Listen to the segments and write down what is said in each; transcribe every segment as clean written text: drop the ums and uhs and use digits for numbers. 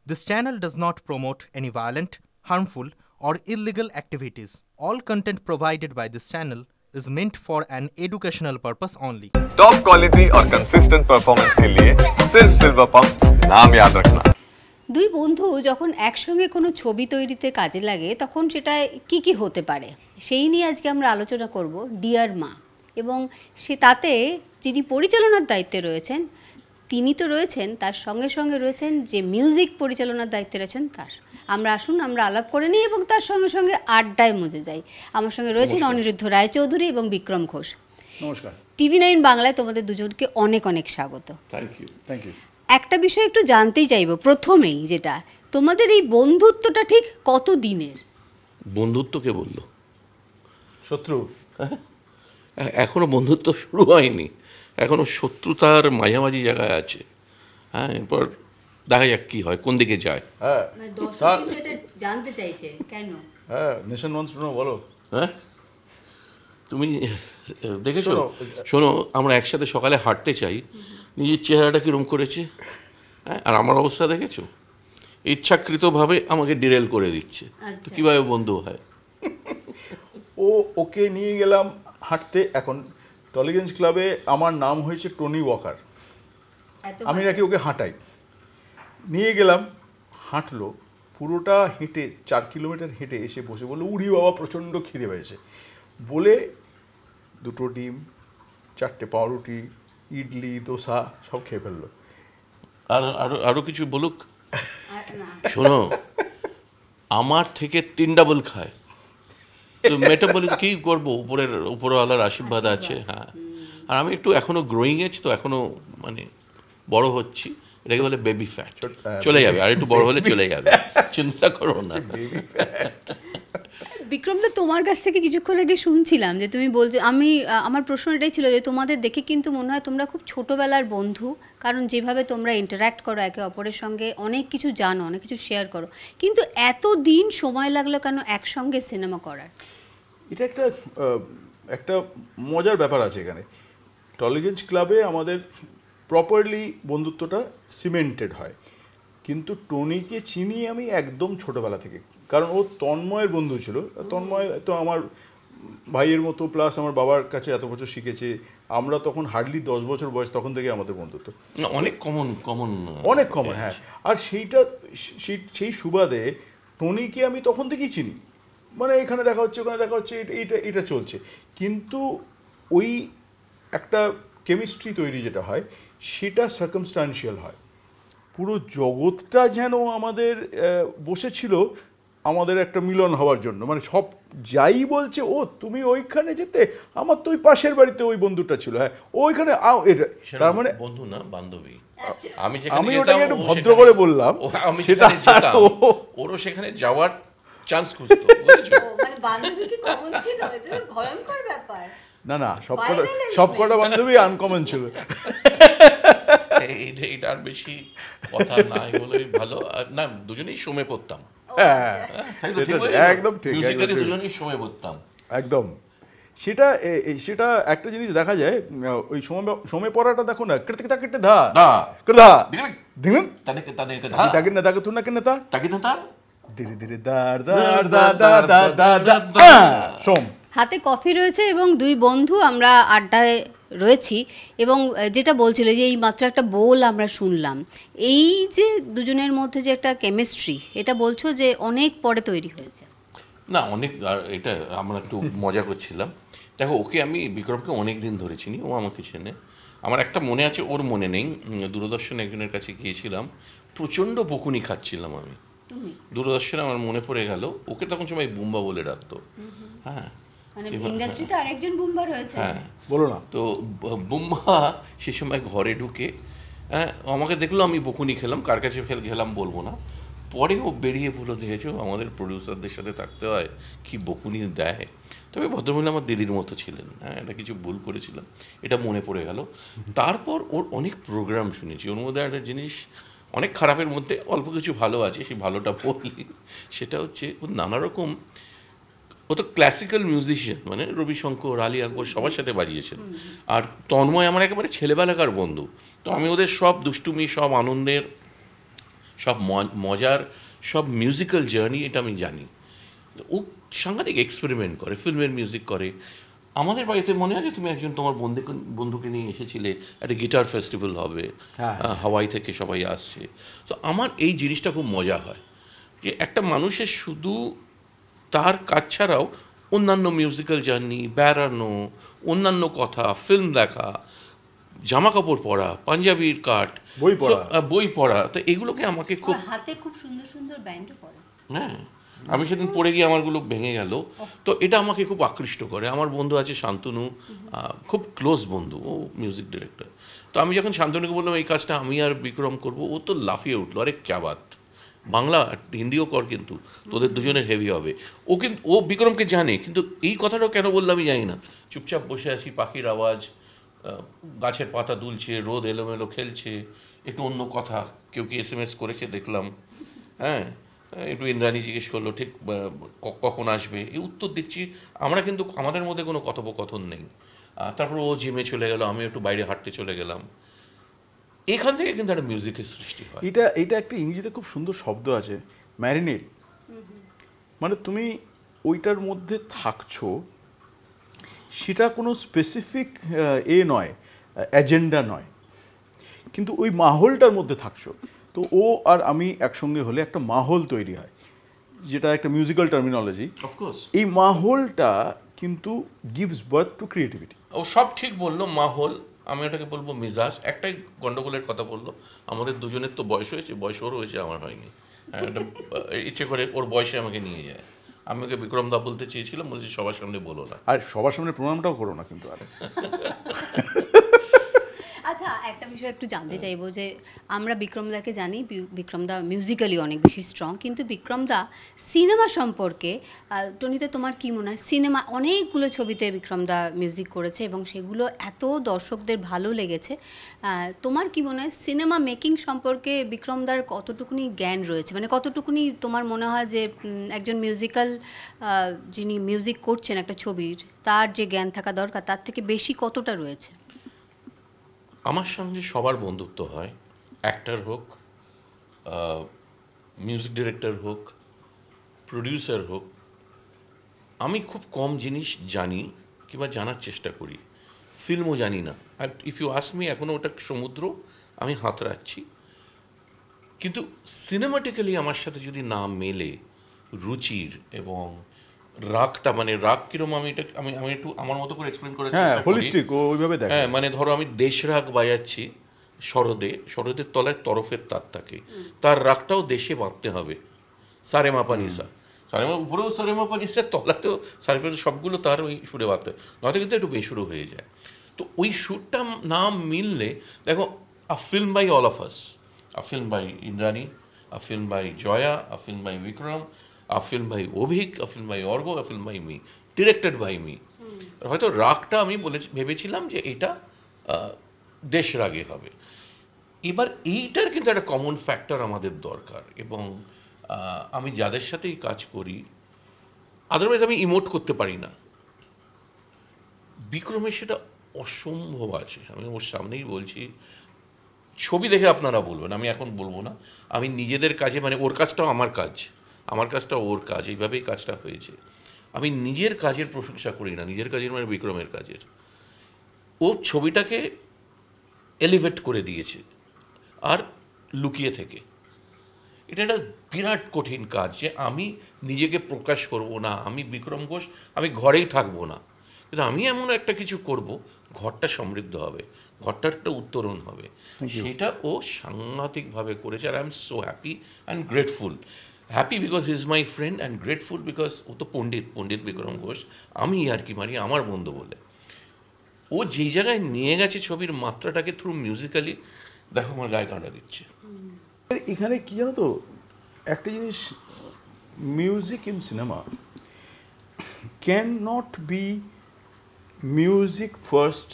This channel does not promote any violent, harmful, or illegal activities. All content provided by this channel is meant for an educational purpose only. Top quality और consistent performance के लिए सिर्फ silver pump नाम याद रखना। দুই বন্ধু যখন একসঙ্গে কোনো ছবি তৈরিতে কাজে লাগে তখন সেটা কি কি হতে পারে সেই নিয়ে আজকে আমরা আলোচনা করব ডিয়ার মা। এবং সে তাতে যিনি পরিচালনার দায়িত্বে রয়েছেন তিনি তো রয়েছেন, তার সঙ্গে সঙ্গে রয়েছেন যে মিউজিক পরিচালনার দায়িত্বে রয়েছেন তার। আমরা আলাপ করে নিই এবং তার সঙ্গে সঙ্গে আড্ডায় মজে যাই। আমার সঙ্গে রয়েছেন অনিরুদ্ধ রায়চৌধুরী এবং বিক্রম ঘোষ। নমস্কার। TV9 বাংলায় তোমাদের দুজনকে অনেক অনেক স্বাগত। Thank you. একটা বিষয় একটু জানতেই চাইবো প্রথমেই, যেটা তোমাদের এই বন্ধুত্বটা ঠিক কত দিনের? বন্ধুত্ব কে বললো? শত্রু। এখনো বন্ধুত্ব শুরু হয়নি, এখনো শত্রুতার মাঝামাঝি জায়গায় আছে। হ্যাঁ, এরপর দেখা যাক কি হয়, কোন দিকে যায়। হ্যাঁ, জানতে চাইছে কেন? হ্যাঁ, নেশন ওয়ান শুনো, বলো। হ্যাঁ, তুমি দেখেছো? শোনো, আমরা একসাথে সকালে হাঁটতে চাই, নিজের চেহারাটা কীরকম করেছে। হ্যাঁ, আর আমার অবস্থা দেখেছো? ইচ্ছাকৃতভাবে আমাকে ডিরেল করে দিচ্ছে। তো কীভাবে বন্ধু হয়? ওকে নিয়ে গেলাম হাঁটতে। এখন টলিগঞ্জ ক্লাবে আমার নাম হয়েছে টনি ওয়াকার, আমি নাকি ওকে হাঁটাই। নিয়ে গেলাম, হাঁটলো পুরোটা হেঁটে 4 কিলোমিটার হেঁটে এসে বসে বললো, উড়ি বাবা প্রচণ্ড খিদে পেয়েছে বলে 2টো ডিম, 4টে পাউরুটি, ইডলি, দোসা সব খেয়ে ফেললো। আরও কিছু বলুক? শোনো, আমার থেকে 3 ডাবল খায়। তো মেটাবলিজম কী করবো, উপরওয়ালার আশীর্বাদ আছে। হ্যাঁ, আর আমি একটু এখনও গ্রোয়িং এজ, তো এখনও মানে বড় হচ্ছি, এটাকে বলে বেবি ফ্যাট। চলে যাবে, আর একটু বড় হলে চলে যাবে, চিন্তা করো না। বিক্রম, তো তোমার কাছ থেকে কিছুক্ষণ আগে শুনছিলাম যে তুমি বলছো, আমার প্রশ্ন এটাই ছিল যে তোমাদের দেখে কিন্তু মনে হয় তোমরা খুব ছোটোবেলার বন্ধু, কারণ যেভাবে তোমরা ইন্টারাক্ট করো একে অপরের সঙ্গে, অনেক কিছু জানো, অনেক কিছু শেয়ার করো, কিন্তু এত দিন সময় লাগলো কেন একসঙ্গে সিনেমা করার? এটা একটা মজার ব্যাপার আছে এখানে। টলিগঞ্জ ক্লাবে আমাদের প্রপারলি বন্ধুত্বটা সিমেন্টেড হয়, কিন্তু টনিকে চিনি আমি একদম ছোটোবেলা থেকে, কারণ ও তন্ময়ের বন্ধু ছিল। তন্ময় তো আমার ভাইয়ের মতো, প্লাস আমার বাবার কাছে এত বছর শিখেছে। আমরা তখন হার্ডলি 10 বছর বয়স, তখন থেকে আমাদের বন্ধুত্ব অনেক কমন। হ্যাঁ, আর সেই সুবাদে টনিকে আমি তখন থেকেই চিনি। মানে এখানে দেখা হচ্ছে, ওখানে দেখা হচ্ছে, এটা চলছে। কিন্তু ওই একটা কেমিস্ট্রি তৈরি যেটা হয়, সেটা সার্কামস্টান্সিয়াল হয়। পুরো জগৎটা যেন আমাদের বসেছিল আমাদের একটা মিলন হওয়ার জন্য। মানে সব যাই বলছে, ও তুমি ওইখানে যেতে, আমার তো ওই পাশের বাড়িতে ওই বন্ধুটা ছিল। হ্যাঁ, ওইখানে এটা তার মানে বন্ধু না, বান্ধবী। আমি ওটাকে একটু ভদ্র করে বললাম। সেটা ওরও সেখানে যাওয়ার চান্স খুঁজতো। মানে বান্ধবী কি কমন ছিল? এটা ভয়ঙ্কর ব্যাপার। না, সবকটা বান্ধবী আনকমন ছিল। এটার বেশি কথা নাই বলেই ভালো। না, দুজনেই সময় পড়তাম। একদম ঠিক, দুজনেই সময় পড়তাম একদম। সেটা একটা জিনিস দেখা যায়, ওই সময় পড়াটা দেখো না, ধীরে ধীরে হাতে কফি রয়েছে এবং দুই বন্ধু আমরা আড্ডায় রয়েছি। এবং যেটা বলছিল যে এই মাত্র একটা বোল আমরা শুনলাম, এই যে দুজনের মধ্যে যে একটা কেমিস্ট্রি, এটা বলছো যে অনেক পরে তৈরি হয়েছে। না, অনেক। আর এটা আমরা একটু মজা করছিলাম। দেখো, ওকে আমি, বিক্রমকে অনেক দিন ধরে চিনি, ও আমাকে চেনে। আমার একটা মনে আছে, ওর মনে নেই। দূরদর্শন একজনের কাছে গিয়েছিলাম, প্রচণ্ড বকুনি খাচ্ছিলাম আমি দূরদর্শনে। আমার মনে পড়ে গেল, ওকে তখন সবাই বুম্বা বলে ডাকতো। হ্যাঁ, ইন্ডাস্ট্রিতে আরেকজন বুম্বা রয়েছে। হ্যাঁ, বলো না। তো বুম্বা সে সময় ঘরে ঢুকে আমাকে দেখলো আমি বকুনি খেলাম, কার কাছে গেলাম বলবো না। পরে ও বেরিয়ে পড়লো, দেখেছো আমাদের প্রডিউসারদের সাথে থাকতে হয়, কি বকুনি দেয়। তবে ভদ্রমহিলা আমার দিদির মতো ছিলেন। হ্যাঁ, এটা কিছু ভুল করেছিলাম, এটা মনে পড়ে গেল। তারপর ওর অনেক প্রোগ্রাম শুনেছি, ওর মধ্যে একটা জিনিস, অনেক খারাপের মধ্যে অল্প কিছু ভালো আছে, সেই ভালোটা বলি। সেটা হচ্ছে ও নানা রকম, ও তো ক্লাসিক্যাল মিউজিশিয়ান, মানে রবিশঙ্কর, আলী আকবর সবার সাথে বাজিয়েছেন। আর তন্ময় আমার একেবারে ছেলেবেলাকার বন্ধু। তো আমি ওদের সব দুষ্টুমি, সব আনন্দের সব মজার, সব মিউজিক্যাল জার্নি, এটা আমি জানি। ও সাংঘাতিক এক্সপেরিমেন্ট করে, ফিল্মের মিউজিক করে। আমাদের বাড়িতে মনে আছে তুমি একজন তোমার বন্ধুকে নিয়ে এসেছিলে, একটা গিটার ফেস্টিভ্যাল হবে, হাওয়াই থেকে সবাই আসছে। তো আমার এই জিনিসটা খুব মজা হয় যে একটা মানুষের শুধু তার কাজ ছাড়াও অন্যান্য মিউজিক্যাল জার্নি, বেড়ানো, অন্যান্য কথা, ফিল্ম দেখা, জামা কাপড় পরা, পাঞ্জাবির কাট, বই পড়া, তো এগুলোকে আমাকে খুব, হাতে খুব সুন্দর সুন্দর ব্যান্ডও পরে। হ্যাঁ, আমি সেদিন পড়ে গিয়ে আমারগুলো ভেঙে গেল। তো এটা আমাকে খুব আকৃষ্ট করে। আমার বন্ধু আছে শান্তনু, খুব ক্লোজ বন্ধু, ও মিউজিক ডিরেক্টর। তো আমি যখন শান্তনুকে বললাম এই কাজটা আমি আর বিক্রম করব, ও তো লাফিয়ে উঠলো, আরে ক্যা বাত, বাংলা হিন্দিও কর, কিন্তু তোদের দুজনের হেভি হবে। ও বিক্রমকে জানে, কিন্তু এই কথাটাও কেন বললো আমি জানি না। চুপচাপ বসে আছি, পাখির আওয়াজ, গাছের পাতা দুলছে, রোদ এলোমেলো খেলছে, একটু অন্য কথা, কেউ কি SMS করেছে দেখলাম, হ্যাঁ, একটু ইন্দ্রাণী জিজ্ঞেস করলো ঠিক কখন আসবে, এই উত্তর দিচ্ছি আমরা, কিন্তু আমাদের মধ্যে কোনো কথোপকথন নেই। তারপর ও জিমে চলে গেল, আমি একটু বাইরে হাঁটতে চলে গেলাম। এখান থেকে কিন্তু একটা মিউজিকের সৃষ্টি হয়। এটা একটা ইংরেজিতে খুব সুন্দর শব্দ আছে, ম্যারিনেট। মানে তুমি ওইটার মধ্যে থাকছো, সেটা কোনো স্পেসিফিক নয়, এজেন্ডা নয়, কিন্তু ওই মাহলটার মধ্যে থাকছো। তো ও আর আমি একসঙ্গে হলে একটা মাহল তৈরি হয়, যেটা একটা মিউজিক্যাল টার্মিনোলজি। অফকোর্স এই মাহলটা কিন্তু গিভস বার্থ টু ক্রিয়েটিভিটি। ও সব ঠিক বললো, মাহল, আমি ওটাকে বলবো মিজাজ। একটাই গন্ডগোলের কথা বললো, আমাদের দুজনের তো বয়স হয়েছে, বয়স ওর হয়েছে, আমার হয়নি। ইচ্ছে করে ওর বয়সে আমাকে নিয়ে যায়। আমি ওকে বিক্রম দা বলতে চেয়েছিলাম, বলছি সবার সামনে বলো না। আর সবার সামনে প্রণামটাও করো না কিন্তু। আরে আচ্ছা, একটা বিষয় একটু জানতে চাইবো যে আমরা বিক্রমদাকে জানি, বিক্রমদা মিউজিক্যালি অনেক বেশি স্ট্রং, কিন্তু বিক্রমদা সিনেমা সম্পর্কে, টনিতে তোমার কি মনে হয়? সিনেমা অনেকগুলো ছবিতে বিক্রমদা মিউজিক করেছে এবং সেগুলো এত দর্শকদের ভালো লেগেছে। তোমার কি মনে হয় সিনেমা মেকিং সম্পর্কে বিক্রমদার কতটুকুনি জ্ঞান রয়েছে? মানে কতটুকুনি তোমার মনে হয় যে একজন মিউজিক্যাল, যিনি মিউজিক করছেন একটা ছবির, তার যে জ্ঞান থাকা দরকার তার থেকে বেশি কতটা রয়েছে? আমার সঙ্গে সবার বন্ধুত্ব হয়, অ্যাক্টর হোক, মিউজিক ডিরেক্টর হোক, প্রডিউসার হোক। আমি খুব কম জিনিস জানি কিংবা জানার চেষ্টা করি, ফিল্মও জানি না। আর ইফ ইউ আস্ক মি, এখনও ওটা সমুদ্র, আমি হাতড়াচ্ছি। কিন্তু সিনেমাটিক্যালি আমার সাথে যদি না মেলে রুচির এবং রাগটা, মানে রাগ কিরম, আমি এটা আমি একটু আমার মতো করে এক্সপ্লেন করার চেষ্টা করি। হোলিস্টিক ওইভাবে দেখে। হ্যাঁ, মানে ধরো আমি দেশরাগ বাজাচ্ছি শরদের তলায় তরফের তার থাকে, তার রাগটাও দেশে বাঁধতে হবে। সারেমা পানিসা, সারেমা উপরেও সারেমা পানিসা, তলাতেও সারেমা, সবগুলো তার ওই সুরে বাঁধতে হবে, নয়তো কিন্তু একটু বেসুরো হয়ে যায়। তো ওই সুরটা না মিললে, দেখো, a film by all of us, a film by Indrani, a film by Jaya, a film by Bikram, a film by Abhik, a film by Argha, a film by me, directed by me. হয়তো রাগটা আমি ভেবেছিলাম যে এটা দেশরাগে হবে। এবার এইটার কিন্তু একটা কমন ফ্যাক্টর আমাদের দরকার, এবং আমি যাদের সাথেই কাজ করি, আদারওয়াইজ আমি ইমোট করতে পারি না। বিক্রমের সেটা অসম্ভব আছে, আমি ওর সামনেই বলছি। ছবি দেখে আপনারা বলবেন, আমি এখন বলবো না। আমি নিজেদের কাজে, মানে ওর কাজটাও আমার কাজ, আমার কাজটা ওর কাজ, এইভাবেই কাজটা হয়েছে। আমি নিজের কাজের প্রশংসা করি না, নিজের কাজের মানে বিক্রমের কাজের। ও ছবিটাকে এলিভেট করে দিয়েছে, আর লুকিয়ে থেকে। এটা একটা বিরাট কঠিন কাজ, যে আমি নিজেকে প্রকাশ করব না, আমি বিক্রম ঘোষ, আমি ঘরেই থাকবো না, কিন্তু আমি এমন একটা কিছু করব, ঘরটা সমৃদ্ধ হবে, ঘরটার একটা উত্তরণ হবে। সেটা ও সাংঘাতিকভাবে করেছে, আর I am so happy and grateful. Happy because he is my friend, and grateful because ও তো পণ্ডিত বিক্রম ঘোষ, আমি আর কি মারি আমার বন্ধু বলে। ও যেই জায়গায় নিয়ে গেছে ছবির মাত্রাটাকে থ্রু মিউজিক্যালি, দেখো আমার গায়ে কাঁটা দিচ্ছে। এখানে কি জানো তো, একটা জিনিস, music in cinema can not be music first,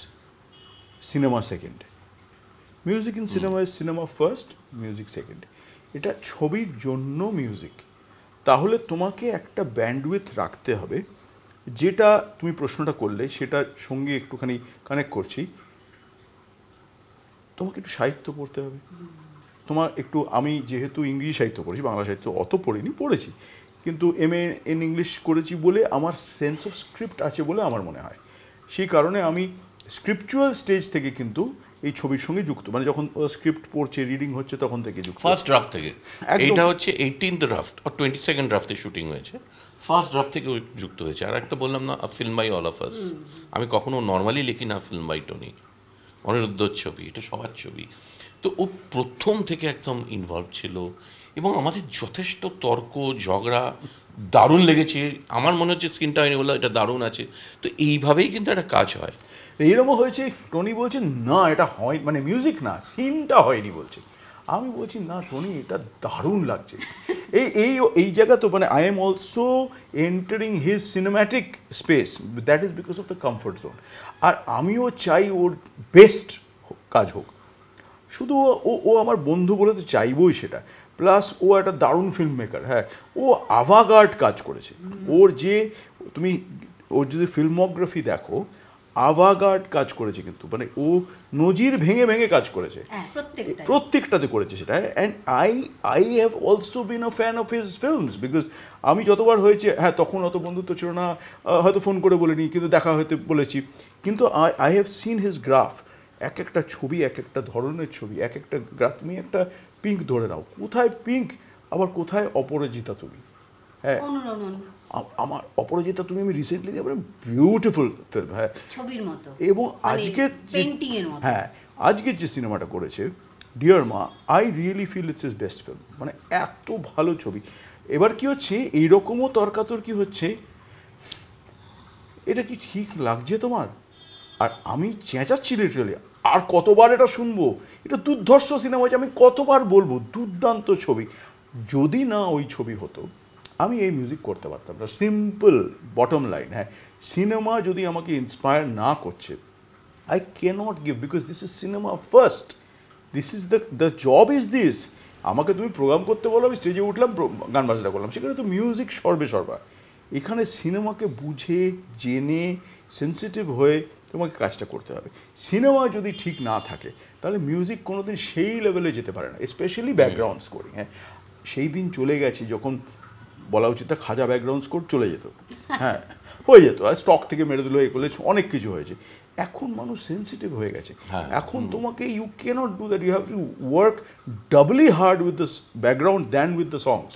cinema second. Music in cinema is cinema first, music second. এটা ছবির জন্য মিউজিক। তাহলে তোমাকে একটা ব্যান্ডউইথ রাখতে হবে, যেটা তুমি প্রশ্নটা করলে সেটার সঙ্গে একটুখানি কানেক্ট করছি। তোমাকে একটু সাহিত্য পড়তে হবে, তোমার একটু, আমি যেহেতু ইংরেজি সাহিত্য পড়েছি, বাংলা সাহিত্য অত পড়িনি, পড়েছি, কিন্তু MA ইন ইংলিশ করেছি বলে আমার সেন্স অফ স্ক্রিপ্ট আছে বলে আমার মনে হয়। সেই কারণে আমি স্ক্রিপচুয়াল স্টেজ থেকে কিন্তু এই ছবির সঙ্গে যুক্ত, মানে যখন স্ক্রিপ্ট পড়ছে, রিডিং হচ্ছে, তখন থেকে যুক্ত। ফার্স্ট ড্রাফট থেকে, একদম। এইটা হচ্ছে 18th ড্রাফট আর 22nd ড্রাফটে শুটিং হয়েছে, ফার্স্ট ড্রাফট থেকে যুক্ত হয়েছে। আর একটা বললাম না, film by all of us, আমি কখনো নর্মালি লিখি না ফিল্ম বাই টনি, অনিরুদ্ধর ছবি, এটা সবার ছবি। তো ও প্রথম থেকে একদম ইনভলভ ছিল এবং আমাদের যথেষ্ট তর্ক ঝগড়া, দারুণ লেগেছে। আমার মনে হচ্ছে স্ক্রিনটা হয়নি বলে এটা দারুণ আছে। তো এইভাবেই কিন্তু একটা কাজ হয়। এইরকম হয়েছে, টনি বলছে না এটা হয়, মানে মিউজিক না, সিনটা হয়নি বলছে। আমি বলছি না টনি, এটা দারুণ লাগছে। এই এই এই জায়গা তো, মানে I am also entering his cinematic space, that is because of the comfort zone. আর আমিও চাই ওর বেস্ট কাজ হোক। শুধু ও আমার বন্ধু বলে তো চাইবই সেটা, প্লাস ও একটা দারুণ ফিল্ম মেকার। হ্যাঁ, ও আভাগার্ড কাজ করেছে। ওর যে, তুমি ওর যদি ফিল্মোগ্রাফি দেখো, আভাগার্ড কাজ করেছে কিন্তু, মানে ও নজির ভেঙে ভেঙে কাজ করেছে, প্রত্যেকটাতে করেছে সেটা। And I have also been a fan of his films, because আমি যতবার হয়েছে, হ্যাঁ তখন অত বন্ধুত্ব ছিল না, হয়তো ফোন করে বলিনি, কিন্তু দেখা হয়তো বলেছি, কিন্তু I have seen his graph. এক একটা ছবি, এক একটা ধরনের ছবি, এক একটা গ্রাফ। তুমি একটা পিঙ্ক ধরে নাও, কোথায় পিঙ্ক, আবার কোথায় অপরাজিতা তুমি। হ্যাঁ, আমার অপরাজিতা তুমি, আমি রিসেন্টলি বিউটিফুল ফিল্ম। হ্যাঁ, ছবির মতো। এবং আজকে হ্যাঁ, আজকের যে সিনেমাটা করেছে ডিয়ার মা, I really feel its is best film. মানে এত ভালো ছবি। এবার কি হচ্ছে, এইরকমও তর্কাতর্কি হচ্ছে, এটা কি ঠিক লাগছে তোমার? আর আমি চেঁচাচ্ছি লিটারালি, আর কতবার এটা শুনবো, এটা দুর্ধর্ষ সিনেমা হয়েছে, আমি কতবার বলবো দুর্দান্ত ছবি। যদি না ওই ছবি হতো, আমি এই মিউজিক করতে পারতাম না। Simple bottom line. হ্যাঁ, সিনেমা যদি আমাকে ইন্সপায়ার না করছে, I cannot give, because this is cinema first, this is the job is this. আমাকে তুমি প্রোগ্রাম করতে বলো, আমি স্টেজে উঠলাম, গান বাজনা করলাম, সেখানে তো মিউজিক সর্বা। এখানে সিনেমাকে বুঝে জেনে সেন্সিটিভ হয়ে তোমাকে কাজটা করতে হবে। সিনেমা যদি ঠিক না থাকে, তাহলে মিউজিক কোনোদিন সেই লেভেলে যেতে পারে না, স্পেশালি ব্যাকগ্রাউন্ড স্কোরিং। হ্যাঁ, সেই দিন চলে গেছি যখন বলা উচিত খাজা ব্যাকগ্রাউন্ড স্কোর চলে যেত। হ্যাঁ, হয়ে যেত, আর স্টক থেকে মেরে দিল, এ করলে অনেক কিছু হয়েছে। এখন মানুষ সেন্সিটিভ হয়ে গেছে। এখন তোমাকে you cannot do that, you have to work doubly hard with the background than with the songs.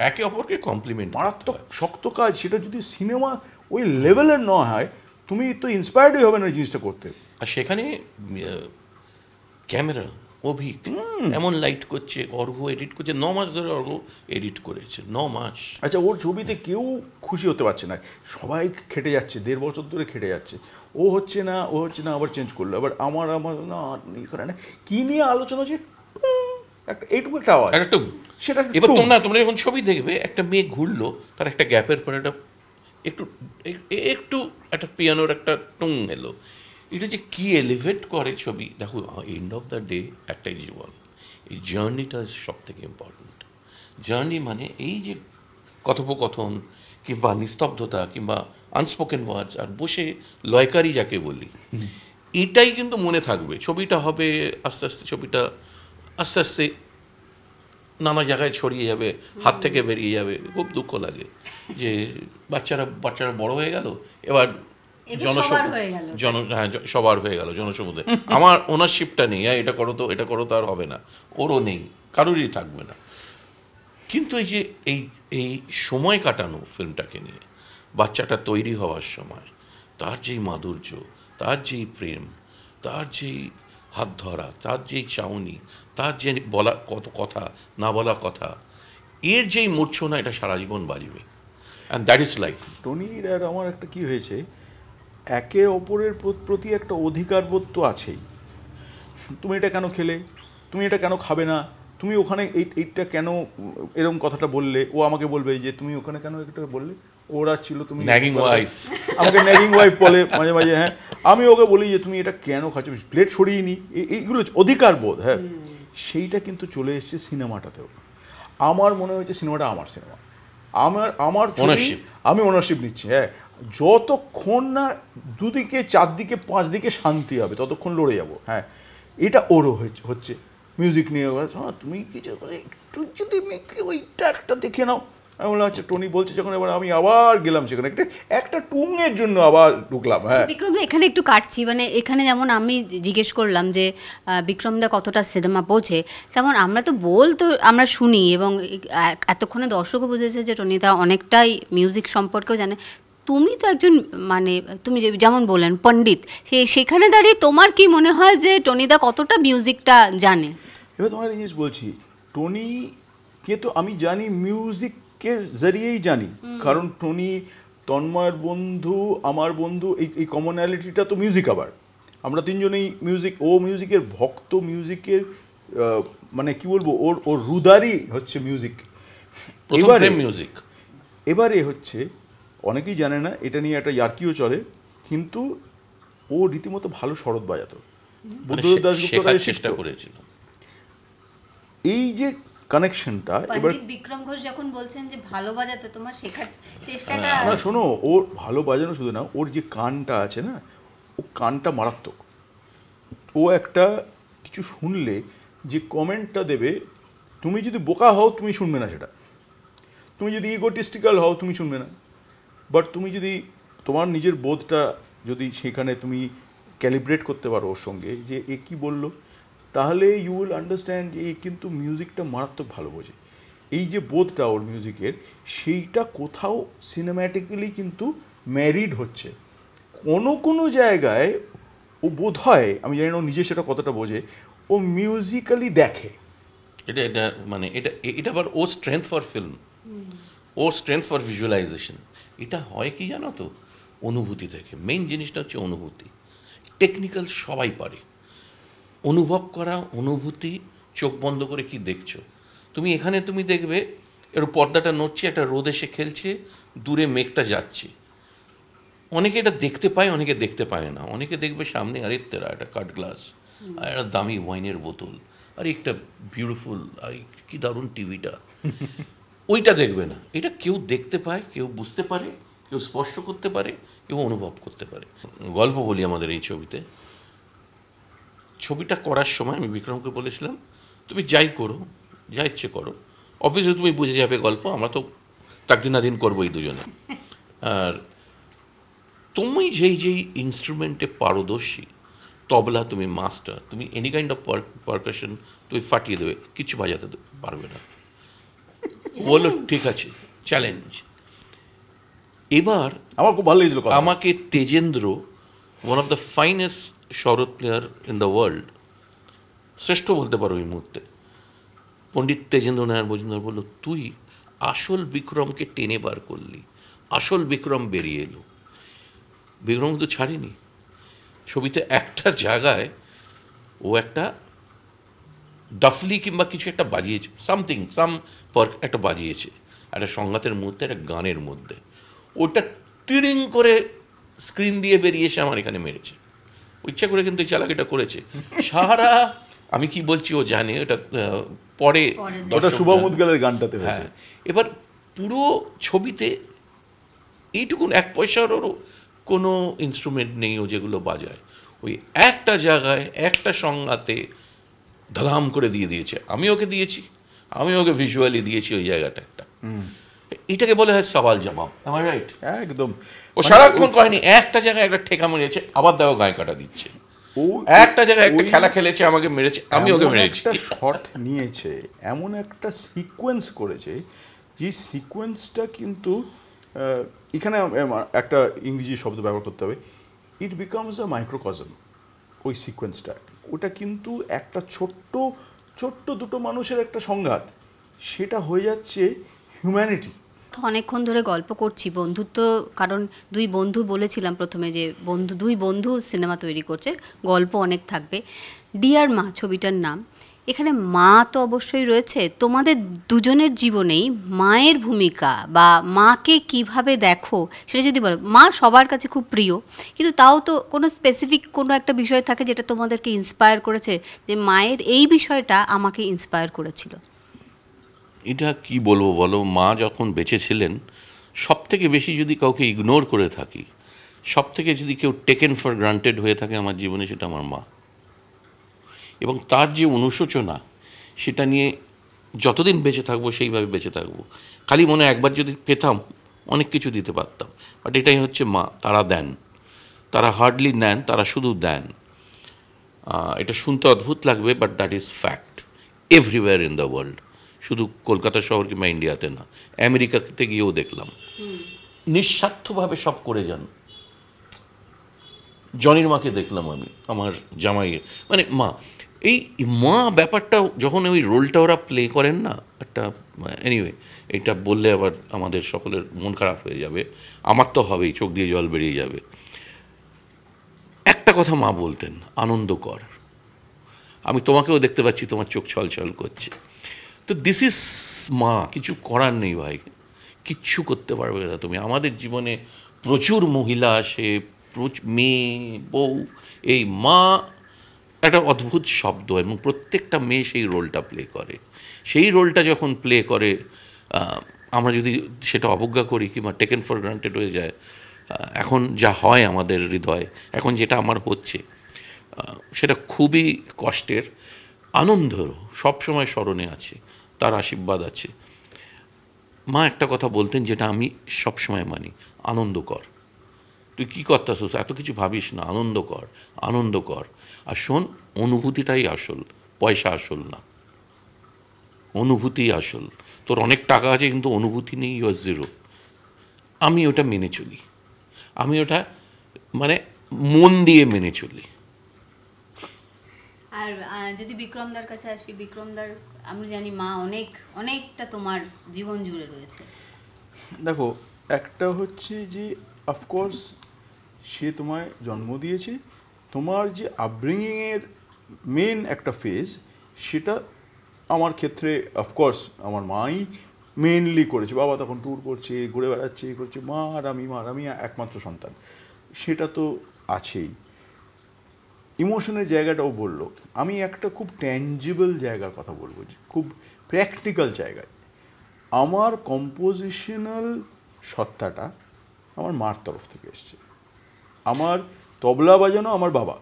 একে অপরকে কমপ্লিমেন্ট, মারাত্মক শক্ত কাজ। সেটা যদি সিনেমা ওই লেভেলের না হয়, তুমি তো ইন্সপায়ার্ডই হবে না জিনিসটা করতে। আর সেখানে ক্যামেরা অভিক এমন লাইট করছে, অর্ঘ এডিট করছে, 9 মাস ধরে অর্ঘ এডিট করেছে, 9 মাস। আচ্ছা, ওর ছবিতে কেউ খুশি হতে পারছে না, সবাই খেটে যাচ্ছে, 1.5 বছর ধরে খেটে যাচ্ছে, ও হচ্ছে না, আবার চেঞ্জ করলো, আবার আমার না এখানে না, কি নিয়ে আলোচনা হচ্ছে, একটা এইটুকু একটা আওয়াজ, সেটা। এবার তোমরা যখন ছবি দেখবে, একটা মেয়ে ঘুরলো, তার একটা গ্যাপের পরে একটু একটা পিয়ানোর একটা টুং এলো, এটা যে কি এলিভেট করে ছবি। দেখো, এন্ড অফ দ্য ডে একটাই জীবন, এই জার্নিটা সব থেকে ইম্পর্টেন্ট। জার্নি মানে এই যে কথোপকথন কিংবা নিস্তব্ধতা কিংবা আনস্পোকেন ওয়ার্ডস, আর বসে লয়কারি যাকে বলি, এটাই কিন্তু মনে থাকবে। ছবিটা হবে আস্তে আস্তে, ছবিটা আস্তে আস্তে নানা জায়গায় ছড়িয়ে যাবে, হাত থেকে বেরিয়ে যাবে। খুব দুঃখ লাগে যে বাচ্চারা বড় হয়ে গেল, এবার সবার হয়ে গেল জনসমুদ্রে। আমার ওনারশিপটা নেই, এটা করো তো আর হবে না, ওরও নেই, কারোরই থাকবে না। কিন্তু এই যে এই সময় কাটানো ফিল্মটাকে নিয়ে, বাচ্চাটা তৈরি হওয়ার সময়, তার যেই মাধুর্য, তার যেই প্রেম, তার যেই হাত ধরা, তার যেই চাউনি, তার যে বলা কত কথা, না বলা কথা, এর যেই মূর্ছনা, এটা সারা জীবন বাজবে। And that is life. টনির আর আমার একটা কি হয়েছে, একে অপরের প্রতি একটা অধিকারবোধ তো আছেই। তুমি এটা কেন খেলে, তুমি এটা কেন খাবে না, তুমি ওখানে এইটা কেন এরকম কথাটা বললে, ও আমাকে বলবে যে তুমি ওখানে কেন এটা বললে, ওরা ছিল তুমি ন্যাগিং ওয়াইফ, আমাকে ন্যাগিং ওয়াইফ বলে মাঝে মাঝে। হ্যাঁ, আমি ওকে বলি যে তুমি এটা কেন খাচ্ছ, প্লেট সরিয়ে নি, এইগুলো অধিকার বোধ। হ্যাঁ, সেইটা কিন্তু চলে এসছে সিনেমাটাতেও। আমার মনে হয়েছে সিনেমাটা আমার সিনেমা, আমার আমি ওনারশিপ নিচ্ছি। হ্যাঁ, যতক্ষণ না 2 দিকে 4 দিকে 5 দিকে শান্তি হবে, ততক্ষণ লড়ে যাব। হ্যাঁ, এটা ওরও হচ্ছে, মিউজিক নিয়ে তুমি কিছু একটু যদি ওইটা একটা দেখে নাও। আমি বললাম আচ্ছা, টনি বলছে যখন, এবার আমি আবার গেলাম সেখানে একটা টুংয়ের জন্য আবার ঢুকলাম। হ্যাঁ বিক্রমদা এখানে একটু কাটছি, মানে এখানে যেমন আমি জিজ্ঞেস করলাম যে বিক্রমদা কতটা সিনেমা বোঝে, তেমন আমরা তো আমরা শুনি, এবং এতক্ষণে দর্শকও বুঝেছে যে টনিদা অনেকটাই মিউজিক সম্পর্কেও জানে। তুমি তো একজন, মানে তুমি যেমন বললেন পণ্ডিত, সেখানে দাঁড়িয়ে তোমার কি মনে হয় যে টনিদা কতটা মিউজিকটা জানে? এবার তোমার এই জিনিস বলছি, টনিকে তো আমি জানি মিউজিকের জরিয়েই জানি, কারণ টনি তন্ময়ের বন্ধু, আমার বন্ধু, এই কমনালিটিটা তো মিউজিক। আবার আমরা তিনজনেই মিউজিক, ও মিউজিকের ভক্ত, মিউজিকের মানে কি বলবো, ওর রুদারই হচ্ছে মিউজিক। এবারে হচ্ছে অনেকেই জানে না, এটা নিয়ে একটা ইয়ার্কিও চলে, কিন্তু ও রীতিমতো ভালো শরৎ বাজাতো, বুদ্ধদেব দাশগুপ্ত চেষ্টা করেছিল। এই যে কানেকশনটা, এবার বিক্রম ঘোষ যখন বলছেন যে ভালো বাজাতো, তোমার শেখার চেষ্টাটা, না শোনো, ওর ভালো বাজানো শুধু না, ওর যে কানটা আছে না, ও কানটা মারাত্মক। ও একটা কিছু শুনলে যে কমেন্টটা দেবে, তুমি যদি বোকা হও তুমি শুনবে না সেটা, তুমি যদি ইগোটিস্টিক্যাল হও তুমি শুনবে না, বাট তুমি যদি তোমার নিজের বোধটা যদি সেখানে তুমি ক্যালিব্রেট করতে পারো ওর সঙ্গে, যে এ কী বললো, তাহলে ইউ উইল আন্ডারস্ট্যান্ড যে এ কিন্তু মিউজিকটা মারাত্মক ভালো বোঝে। এই যে বোধটা ওর মিউজিকের, সেইটা কোথাও সিনেম্যাটিক্যালি কিন্তু ম্যারিড হচ্ছে। কোনো জায়গায় ও বোধ হয়, আমি জানি না ও নিজে সেটা কতটা বোঝে, ও মিউজিক্যালি দেখে। এটা মানে এটা আবার ওর স্ট্রেংথ ফর ফিল্ম, ওর স্ট্রেংথ ফর ভিজুয়ালাইজেশন। এটা হয় কি জানো তো, অনুভূতি থেকে। মেইন জিনিসটা হচ্ছে অনুভূতি। টেকনিক্যাল সবাই পারে, অনুভব করা, অনুভূতি, চোখ বন্ধ করে কি দেখছো তুমি। এখানে তুমি দেখবে এর পর্দাটা নড়ছে, একটা রোদ এসে খেলছে, দূরে মেঘটা যাচ্ছে। অনেকে এটা দেখতে পায়, অনেকে দেখতে পায় না। অনেকে দেখবে সামনে আরে তেরা একটা কাট গ্লাস, আর একটা দামি ওয়াইনের বোতল, আর একটা বিউটিফুল, কি দারুণ টিভিটা, ওইটা দেখবে না। এটা কেউ দেখতে পায়, কেউ বুঝতে পারে, কেউ স্পর্শ করতে পারে, কেউ অনুভব করতে পারে। গল্প বলি আমাদের এই ছবিটা করার সময় আমি বিক্রমকে বলেছিলাম, তুমি যাই করো, যা ইচ্ছে করো, অফিসে তুমি বুঝে যাবে গল্প, আমরা তো তাকদিনাদিন করবো এই দুজনে। আর তুমি যেই ইনস্ট্রুমেন্টে পারদর্শী, তবলা তুমি মাস্টার, তুমি এনি কাইন্ড অফ পারকাশন তুমি ফাটিয়ে দেবে, কিছু বাজাতে পারবে না। বললো ঠিক আছে, চ্যালেঞ্জ। এবার আমার খুব ভালো লেগেছিল, আমাকে Tejendra, one of the finest sarod player in the world, শ্রেষ্ঠ বলতে পারো এই মুহূর্তে, পণ্ডিত তেজেন্দ্র নারায়ণ মজুমদার বললো, তুই আসল বিক্রমকে টেনে বার করলি, আসল বিক্রম বেরিয়ে এলো। বিক্রম তো ছাড়িনি। ছবিতে একটা জায়গায় ও একটা ডাফলি কিংবা কিছু একটা বাজিয়েছে, একটা বাজিয়েছে, একটা সংঘাতের মধ্যে, একটা গানের মধ্যে, ওটা তিরিং করে স্ক্রিন দিয়ে বেরিয়ে এসে আমার এখানে মেরেছে। ইচ্ছা করে কিন্তু এই চালাকিটা করেছে। সারা আমি কি বলছি ও জানে, ওটা পরে শুভম মুদগালের গানটাতে। হ্যাঁ, এবার পুরো ছবিতে এইটুকুন 1 পয়সারও কোনো ইনস্ট্রুমেন্ট নেই ও যেগুলো বাজায়, ওই একটা জায়গায় একটা সংঘাতে ধাম করে দিয়েছে। আমি ওকে দিয়েছি, আমি ওকে ভিজুয়ালি দিয়েছি ওই জায়গাটা একটা। এটাকে বলে হয় সওয়াল জবাব, আমার রাইট? একদম। ও সারাক্ষণ কয়নি, একটা জায়গায় একটা ঠেকা মেরেছে, আবার দেখো গায়ে কাটা দিচ্ছে। ও একটা জায়গায় একটা খেলা খেলেছে, আমাকে মেরেছে, আমি ওকে মেরেছি। একটা শট নিয়েছে, এমন একটা সিকোয়েন্স করেছে, যে সিকোয়েন্সটা কিন্তু এখানে একটা ইংরেজি শব্দ ব্যবহার করতে হবে, ইট বিকামস আ মাইক্রোকজম। ওই সিকোয়েন্সটা, ওটা কিন্তু একটা ছোট্ট দুটো মানুষের একটা সংঘাত, সেটা হয়ে যাচ্ছে হিউম্যানিটি। তো অনেকক্ষণ ধরে গল্প করছি বন্ধুত্ব, কারণ দুই বন্ধু বলেছিলাম প্রথমে যে দুই বন্ধু সিনেমা তৈরি করছে, গল্প অনেক থাকবে। ডিয়ার মা ছবিটার নাম, এখানে মা তো অবশ্যই রয়েছে, তোমাদের দুজনের জীবনেই মায়ের ভূমিকা বা মাকে কিভাবে দেখো সেটা যদি বলো। মা সবার কাছে খুব প্রিয়, কিন্তু তাও তো কোনো স্পেসিফিক কোনো একটা বিষয় থাকে যেটা তোমাদেরকে ইন্সপায়ার করেছে, যে মায়ের এই বিষয়টা আমাকে ইন্সপায়ার করেছিল। এটা কি বলবো বলো, মা যখন বেঁচে ছিলেন, সব থেকে বেশি যদি কাউকে ইগনোর করে থাকি, সব থেকে যদি কেউ টেকেন ফর গ্রান্টেড হয়ে থাকে আমার জীবনে, সেটা আমার মা। এবং তার যে অনুশোচনা, সেটা নিয়ে যতদিন বেঁচে থাকবো সেইভাবে বেঁচে থাকবো। খালি মনে হয় একবার যদি পেতাম অনেক কিছু দিতে পারতাম, বাট এটাই হচ্ছে মা, তারা দেন, তারা হার্ডলি নেন, তারা শুধু দেন। এটা শুনতে অদ্ভুত লাগবে, but that is fact everywhere in the world, শুধু কলকাতা শহর কিংবা ইন্ডিয়াতে না, আমেরিকাতে গিয়েও দেখলাম নিঃস্বার্থভাবে সব করে যান। জনির মাকে দেখলাম আমি, আমার জামাইয়ের, মানে মা, এই মা ব্যাপারটা যখন ওই রোলটা ওরা প্লে করেন না, একটা এনিওয়ে এটা বললে আবার আমাদের সকলের মন খারাপ হয়ে যাবে, আমার তো হবেই, চোখ দিয়ে জল বেরিয়ে যাবে। একটা কথা মা বলতেন, আনন্দ কর। আমি তোমাকেও দেখতে পাচ্ছি, তোমার চোখ ছলছল করছে। তো দিস ইজ মা, কিছু করার নেই ভাই, কিচ্ছু করতে পারবে না তুমি। আমাদের জীবনে প্রচুর মহিলা আসে, মেয়ে, বউ, এই মা একটা অদ্ভুত শব্দ, এবং প্রত্যেকটা মেয়ে সেই রোলটা প্লে করে। সেই রোলটা যখন প্লে করে, আমরা যদি সেটা অবজ্ঞা করি কিংবা টেকেন ফর গ্রান্টেড হয়ে যায়, এখন যা হয় আমাদের হৃদয়ে, এখন যেটা আমার হচ্ছে, সেটা খুবই কষ্টের। আনন্দেরও সবসময় স্মরণে আছে, তার আশীর্বাদ আছে। মা একটা কথা বলতেন যেটা আমি সবসময় মানি, আনন্দ কর। তুই কী করতেছিস, এত কিছু ভাবিস না, আনন্দ কর, আনন্দ কর। আর শোন, অনুভূতিটাই আসল, পয়সা আসল না, অনুভূতি আসল। তোর অনেক টাকা আছে কিন্তু অনুভূতি নেই, ইউ আর জিরো। আমি ওটা মেনে চলি, আমি ওটা মানে মন দিয়ে মেনে চলি। আর যদি বিক্রমদার কাছে আসি, বিক্রমদার আমরা জানি মা অনেকটা তোমার জীবন জুড়ে রয়েছে। দেখো, একটা হচ্ছে যে অফকোর্স সে তোমায় জন্ম দিয়েছে, তোমার যে আপব্রিঙিংয়ের মেন একটা ফেজ, সেটা আমার ক্ষেত্রে অফকোর্স আমার মাই মেনলি করেছে। বাবা তখন ট্যুর করছে, ঘুরে বেড়াচ্ছে, এ করছে, মা আর আমি একমাত্র সন্তান, সেটা তো আছেই। ইমোশনের জায়গাটাও বললো, আমি একটা খুব ট্যাঞ্জিবল জায়গার কথা বলবো, খুব প্র্যাকটিক্যাল জায়গায়। আমার কম্পোজিশনাল সত্তাটা আমার মার তরফ থেকে এসছে। আমার তবলা বাজানো আমার বাবা,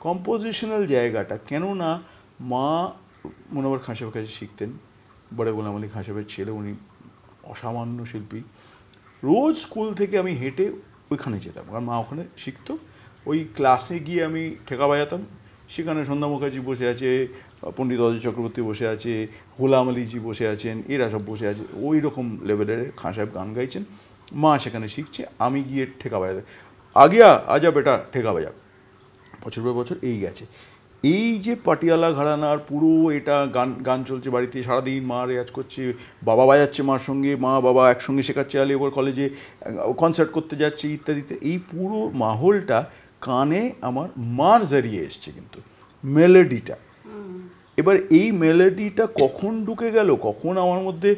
কম্পোজিশনাল জায়গাটা, কেননা মা মনোহর খাঁ সাহেবের কাছে শিখতেন, বড় গোলাম আলী খাঁ সাহেবের ছেলে, উনি অসামান্য শিল্পী। রোজ স্কুল থেকে আমি হেঁটে ওইখানে যেতাম, কারণ মা ওখানে শিখতো। ওই ক্লাসে গিয়ে আমি ঠেকা বাজাতাম, সেখানে সন্ধ্যা মুখার্জি বসে আছে, পণ্ডিত অজয় চক্রবর্তী বসে আছে, গোলাম আলীজি বসে আছেন, এরা সব বসে আছে, ওই রকম লেভেলের খাঁ সাহেব গান গাইছেন, মা সেখানে শিখছে, আমি গিয়ে ঠেকা বাজাতে, আগিয়া আজা বেটা ঠেকা বাজা, বছর পর বছর এই গেছে। এই যে পাটিয়ালা ঘরানার পুরো এটা গান চলছে বাড়িতে, সারাদিন মা রেয়াজ করছে, বাবা বাজাচ্ছে মার সঙ্গে, মা বাবা একসঙ্গে শেখাচ্ছে, আলিগড় কলেজে কনসার্ট করতে যাচ্ছে ইত্যাদিতে, এই পুরো মাহলটা কানে আমার মার জারিয়ে এসছে। কিন্তু মেলোডিটা, এবার এই মেলোডিটা কখন ঢুকে গেল, কখন আমার মধ্যে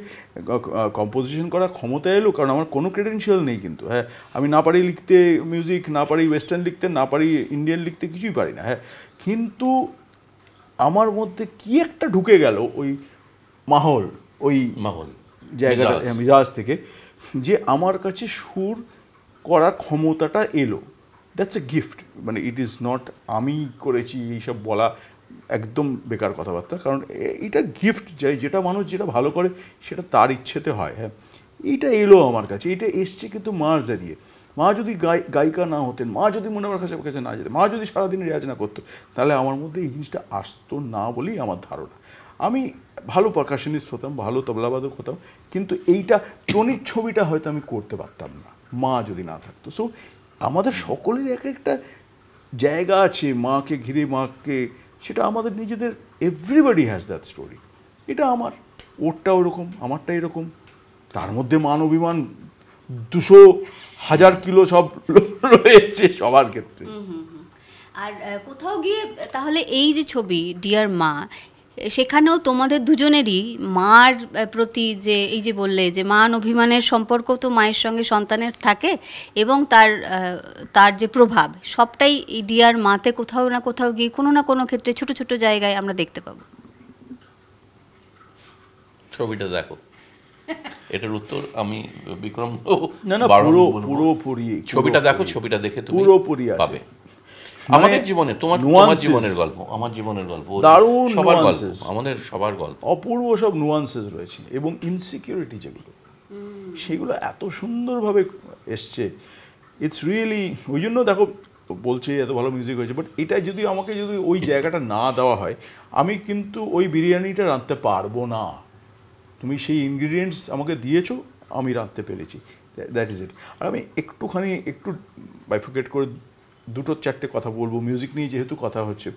কম্পোজিশন করার ক্ষমতা এলো, কারণ আমার কোনো ক্রেডেনশিয়াল নেই কিন্তু, হ্যাঁ, আমি না পারি লিখতে মিউজিক, না পারি ওয়েস্টার্ন লিখতে, না পারি ইন্ডিয়ান লিখতে, কিছুই পারি না, হ্যাঁ, কিন্তু আমার মধ্যে কি একটা ঢুকে গেল ওই মাহল জায়গাটা, মিজাজ থেকে, যে আমার কাছে সুর করার ক্ষমতাটা এলো। দ্যাটস এ গিফট, মানে ইট ইজ নট আমি করেছি এইসব বলা একদম বেকার কথাবার্তা, কারণ এটা গিফট, যেটা মানুষ যেটা ভালো করে সেটা তার ইচ্ছেতে হয়, হ্যাঁ, এইটা এলো আমার কাছে, এটা এসছে কিন্তু মার জারিয়ে। মা যদি গায়িকা না হতেন, মা যদি মনোহর খাঁ সাহেবের কাছে না যেতেন, মা যদি সারাদিন রেয়াজ না করতো, তাহলে আমার মধ্যে এই জিনিসটা আসতো না বলেই আমার ধারণা। আমি ভালো পারকাশনিস্ট হতাম, ভালো তবলাবাদক হতাম, কিন্তু এইটা টনির ছবিটা হয়তো আমি করতে পারতাম না মা যদি না থাকতো। সো আমাদের সকলের এক একটা জায়গা আছে মাকে ঘিরে, মাকে, সেটা আমাদের নিজেদের, এভরিবডি হ্যাজ দ্যাট স্টোরি। এটা আমার, ওরটা ওরকম, আমারটা এরকম, তার মধ্যে মান অভিমান 200,000 কিলো সব রয়েছে সবার ক্ষেত্রে। আর কোথাও গিয়ে তাহলে এই যে ছবি ডিয়ার মা, সেখানেও তোমাদের দুজনেরই মার প্রতি যে এই যে বললে যে মান অভিমানের সম্পর্ক তো মায়ের সঙ্গে সন্তানের থাকে, এবং তার যে প্রভাব সবটাই এই ডিয়ার মাতে কোথাও না কোথাও গিয়ে কোনো না কোনো ক্ষেত্রে ছোট ছোট জায়গায় আমরা দেখতে পাবো। ছবিটা দেখো, এটার উত্তর আমি বিক্রম পুরোপুরি ছবিটা দেখো, ছবিটা দেখে তুমি পুরোপুরি পাবে। আমাদের জীবনে তোমার nuances, জীবনের গল্প, আমার জীবনের গল্প, দারুণ সবার গল্প, nuances, আমাদের সবার গল্প, অপূর্ব সব নুয়ান্সেস রয়েছে এবং ইনসিকিউরিটি যেগুলো সেগুলো এত সুন্দরভাবে এসছে। ইটস রিয়েলি, ওই জন্য দেখো বলছে এত ভালো মিউজিক হয়েছে, বাট এটা যদি আমাকে যদি ওই জায়গাটা না দেওয়া হয় আমি কিন্তু ওই বিরিয়ানিটা রাঁধতে পারবো না। তুমি সেই ইনগ্রিডিয়েন্টস আমাকে দিয়েছো, আমি রাঁধতে পেরেছি, দ্যাট ইজ ইট। আর আমি একটু বাইফিকেট করে দুটো চারটে কথা বলবো মিউজিক নিয়ে, যেহেতু কথা হচ্ছে।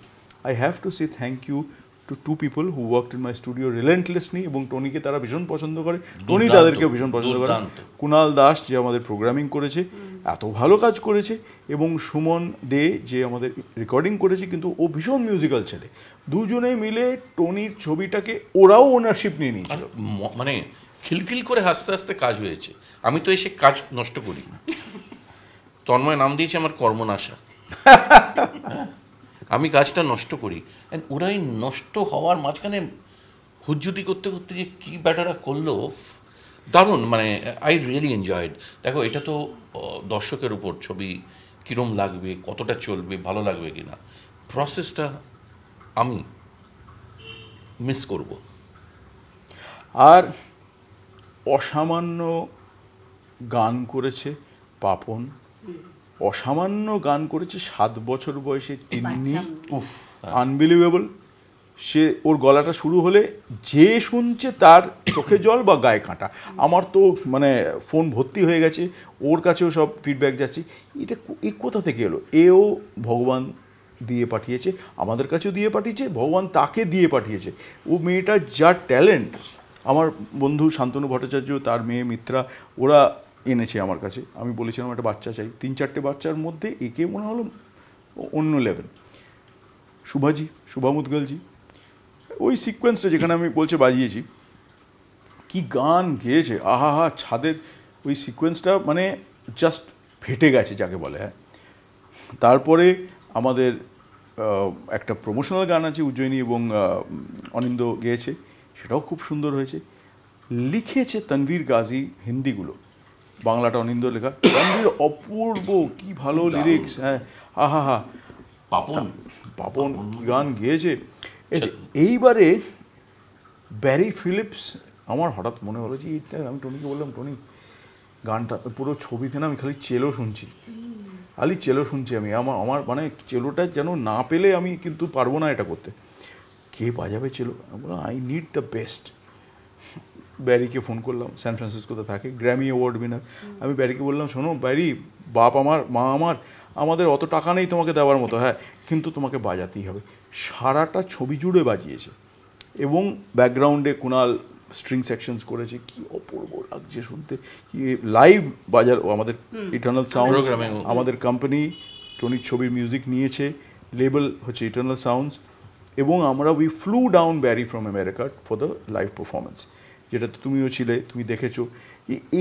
I have to say thank you to two people who worked in my studio relentlessly, এবং টনিকে তারা ভীষণ পছন্দ করে, টনি তাদেরকেও ভীষণ পছন্দ করে। কুণাল দাস যে আমাদের প্রোগ্রামিং করেছে, এত ভালো কাজ করেছে, এবং সুমন দে যে আমাদের রেকর্ডিং করেছে, কিন্তু ও ভীষণ মিউজিক্যাল ছেলে। দুজনে মিলে টনির ছবিটাকে ওরাও ওনারশিপ নিয়ে নিয়েছিল। মানে খিলখিল করে হাসতে হাসতে কাজ হয়েছে। আমি তো এসে কাজ নষ্ট করি না। তন্ময় নাম দিয়েছে আমার কর্মনাশা। আমি কাজটা নষ্ট করি, ওরাই নষ্ট হওয়ার মাঝখানে হুজ্জুতি করতে করতে যে কী ব্যাটারা করলো, দারুণ। মানে আই রিয়েলি এনজয়েড। দেখো এটা তো দর্শকের উপর, ছবি কীরম লাগবে, কতটা চলবে, ভালো লাগবে কিনা, প্রসেসটা আমি মিস করব। আর অসামান্য গান করেছে পাপন, অসামান্য গান করেছে 7 বছর বয়সে তিন্নি, উফ, আনবিলিভেবল। সে ওর গলাটা শুরু হলে যে শুনছে তার চোখে জল বা গায়ে কাঁটা। আমার তো মানে ফোন ভর্তি হয়ে গেছে, ওর কাছেও সব ফিডব্যাক যাচ্ছে, এটা এই কোথা থেকে এলো? এও ভগবান দিয়ে পাঠিয়েছে, আমাদের কাছেও দিয়ে পাঠিয়েছে, ভগবান তাকে দিয়ে পাঠিয়েছে। ও মেয়েটার যা ট্যালেন্ট, আমার বন্ধু শান্তনু ভট্টাচার্য, তার মেয়ে মিত্রা, ওরা এনেছে আমার কাছে। আমি বলেছিলাম একটা বাচ্চা চাই, 3-4টে বাচ্চার মধ্যে একে মনে হলো অন্য লেভেল। শুভা মুদগলজি, ওই সিকোয়েন্সটা যেখানে আমি বলছে বাজিয়েছি, কি গান গেয়েছে, আহা ছাদের ওই সিকোয়েন্সটা মানে জাস্ট ফেটে গেছে যাকে বলে। হ্যাঁ, তারপরে আমাদের একটা প্রমোশনাল গান আছে উজ্জয়িনী এবং অনিন্দ গেয়েছে, সেটাও খুব সুন্দর হয়েছে। লিখেছে তানভীর গাজী, হিন্দিগুলো, বাংলাটা অনিন্দ লেখা। তানভীর অপূর্ব, কি ভালো লিরিক্স। হ্যাঁ, আহা পাপন কি গান গেয়েছে। এইবারে ব্যারি ফিলিপস, আমার হঠাৎ মনে হলো যে এটা, আমি টনিকে বললাম, টনি গানটা পুরো ছবিতে না আমি খালি চেলো শুনছি আমি, আমার মানে চেলোটা যেন না পেলে আমি কিন্তু পারবো না এটা করতে। কে বাজাবে cello? I need the best. ব্যারিকে ফোন করলাম, স্যান ফ্রান্সিসকোতে থাকে, গ্র্যামি অ্যাওয়ার্ড উইনার। আমি ব্যারিকে বললাম, শোনো ব্যারি, বাপ আমার, মা আমার, আমাদের অত টাকা নেই তোমাকে দেওয়ার মতো, হ্যাঁ, কিন্তু তোমাকে বাজাতেই হবে। সারাটা ছবি জুড়ে বাজিয়েছে, এবং ব্যাকগ্রাউন্ডে কুণাল স্ট্রিং সেকশনস করেছে, কি অপূর্ব লাগছে শুনতে। কি লাইভ বাজার, আমাদের ইটার্নাল সাউন্ড, আমাদের কোম্পানি টনির ছবির মিউজিক নিয়েছে, লেবেল হচ্ছে ইটার্নাল সাউন্ডস, এবং আমরা we flu down Barry from America for the live performance, যেটাতে তুমিও ছিলে, তুমি দেখেছো।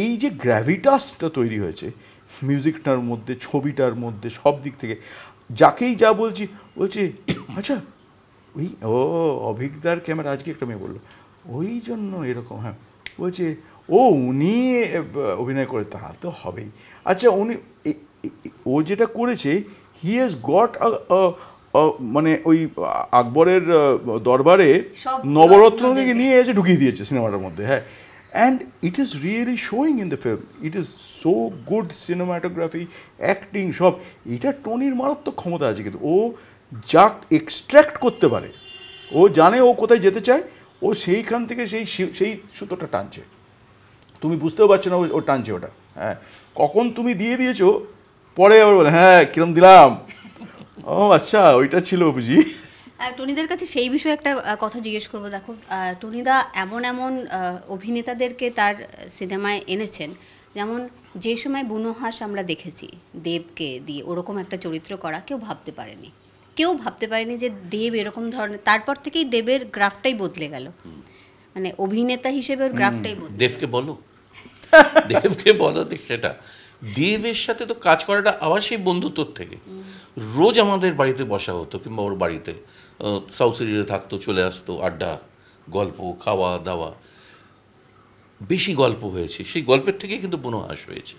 এই যে গ্র্যাভিটাসটা তৈরি হয়েছে মিউজিকটার মধ্যে, ছবিটার মধ্যে, সব দিক থেকে, যাকেই যা বলছি বলছে আচ্ছা ওই অভিজ্ঞতার ক্যামেরা, আজকে একটা মেয়ে বললো ওই জন্য এরকম। হ্যাঁ, বলছে উনি অভিনয় করে, তা তো হবেই। আচ্ছা উনি, ও যেটা করেছে, হি হ্যাজ গট মানে ওই আকবরের দরবারে নবরত্ন থেকে নিয়ে এসে ঢুকিয়ে দিয়েছে সিনেমাটার মধ্যে। হ্যাঁ, and it is really showing in the film, it is so good cinematography, acting, সব। এটা টনির মারাত্মক ক্ষমতা আছে, কিন্তু ও যা এক্সট্র্যাক্ট করতে পারে, ও জানে ও কোথায় যেতে চায়, ও সেইখান থেকে সেই সুতোটা টানছে, তুমি বুঝতেও পারছো না ও টানছে ওটা। হ্যাঁ, কখন তুমি দিয়ে দিয়েছো, পরে আবার বলে হ্যাঁ কিরম দিলাম, ও আচ্ছা ওইটা ছিল বুঝি। টনিদার কাছে সেই বিষয়ে একটা কথা জিজ্ঞেস করবো। দেখো, টনিদা এমন অভিনেতাদেরকে তার সিনেমায় এনেছেন, যেমন যে সময় বুনোহাস আমরা দেখেছি দেবকে দিয়ে ওরকম একটা চরিত্র করা, কেউ ভাবতে পারেনি যে দেব এরকম ধরনের। তারপর থেকেই দেবের গ্রাফটাই বদলে গেল, মানে অভিনেতা হিসেবে ওর গ্রাফটাই বদলে। দেবকে বলো সেটা। দেবের সাথে তো কাজ করাটা আবার সেই বন্ধুত্বর থেকে। রোজ আমাদের বাড়িতে বসা হতো, কিংবা ওর বাড়িতে সাউথ সিটিতে থাকতো, চলে আসতো, আড্ডা, গল্প, খাওয়া দাওয়া, বেশি গল্প হয়েছে। সেই গল্পের থেকে কিন্তু বুনোহাস হয়েছে।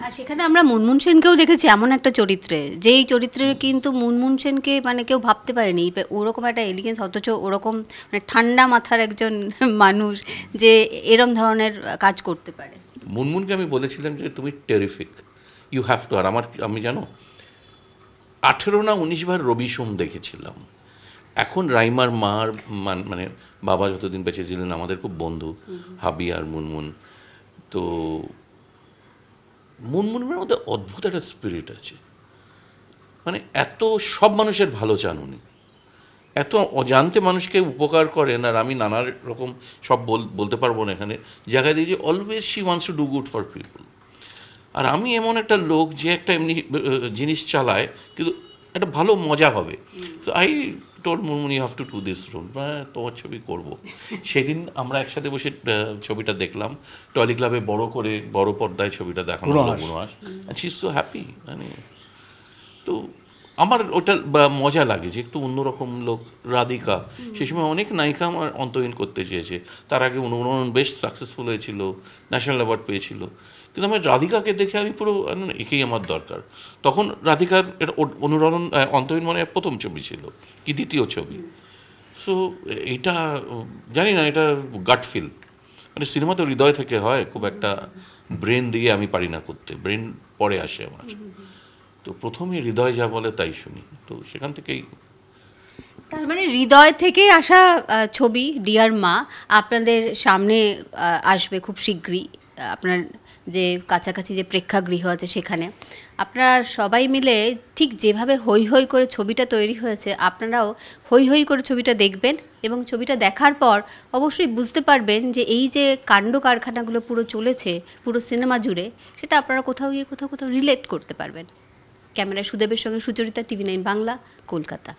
আর সেখানে আমরা মুনমুন সেনকেও দেখেছি এমন একটা চরিত্রে, যেই চরিত্রে কিন্তু মুনমুন সেনকে মানে কেউ ভাবতে পারেনি ওরকম একটা এলিগেন্স, অথচ ওরকম মানে ঠান্ডা মাথার একজন মানুষ যে এরম ধরনের কাজ করতে পারে। মুনমুনকে আমি বলেছিলাম যে তুমি টেরিফিক, ইউ হ্যাভ টু। আর আমি জানো 18 না 19 বার রবি সোম দেখেছিলাম। এখন রাইমার মার মানে বাবা যতদিন বেঁচে ছিলেন আমাদের খুব বন্ধু, হাবি আর মুনমুন। তো মুনমুনের মধ্যে অদ্ভুত একটা স্পিরিট আছে, মানে এত সব মানুষের ভালো চান উনি, এত অজান্তে মানুষকে উপকার করেন। আর আমি নানা রকম সব বলতে পারবো না এখানে, জায়গায় দিয়ে যে always she wants to do good for people. আর আমি এমন একটা লোক যে একটা এমনি জিনিস চালায় কিন্তু একটা ভালো মজা হবে। তো I told Munmun you have to do this role, তোমার ছবি করবো। সেদিন আমরা একসাথে বসে ছবিটা দেখলাম, টলি ক্লাবে বড় করে বড় পর্দায় ছবিটা দেখানো হলো, বুনওয়াস, and she is so happy. মানে তো আমার ওটা মজা লাগে যে একটু অন্যরকম লোক। রাধিকা সে সময় অনেক নায়িকা আমার অন্তহীন করতে চেয়েছে, তার আগে অনুরণন বেশ সাকসেসফুল হয়েছিল, ন্যাশনাল অ্যাওয়ার্ড পেয়েছিল, কিন্তু আমি রাধিকাকে দেখে আমি পুরো একেই আমার দরকার। তখন রাধিকার অনুরণন অন্তহীন মানে প্রথম ছবি ছিল কি দ্বিতীয় ছবি। সো এইটা জানি না, এটা গাট ফিল, মানে সিনেমা তো হৃদয় থেকে হয়, খুব একটা ব্রেন দিয়ে আমি পারি না করতে, ব্রেন পরে আসে আমার। তো প্রথমে হৃদয় যা বলে তাই শুনি, তো সেখান থেকেই। তার মানে হৃদয় থেকে আসা ছবি ডিয়ার মা আপনাদের সামনে আসবে খুব শীঘ্রই। আপনার যে কাছাকাছি যে প্রেক্ষাগৃহ আছে সেখানে আপনারা সবাই মিলে ঠিক যেভাবে হৈ হৈ করে ছবিটা তৈরি হয়েছে, আপনারাও হৈ হৈ করে ছবিটা দেখবেন এবং ছবিটা দেখার পর অবশ্যই বুঝতে পারবেন যে এই যে কাণ্ড কারখানাগুলো পুরো চলেছে পুরো সিনেমা জুড়ে, সেটা আপনারা কোথাও গিয়ে কোথাও রিলেট করতে পারবেন। ক্যামেরায় সুদেবের সঙ্গে সুচরিতা, TV9 বাংলা, কলকাতা।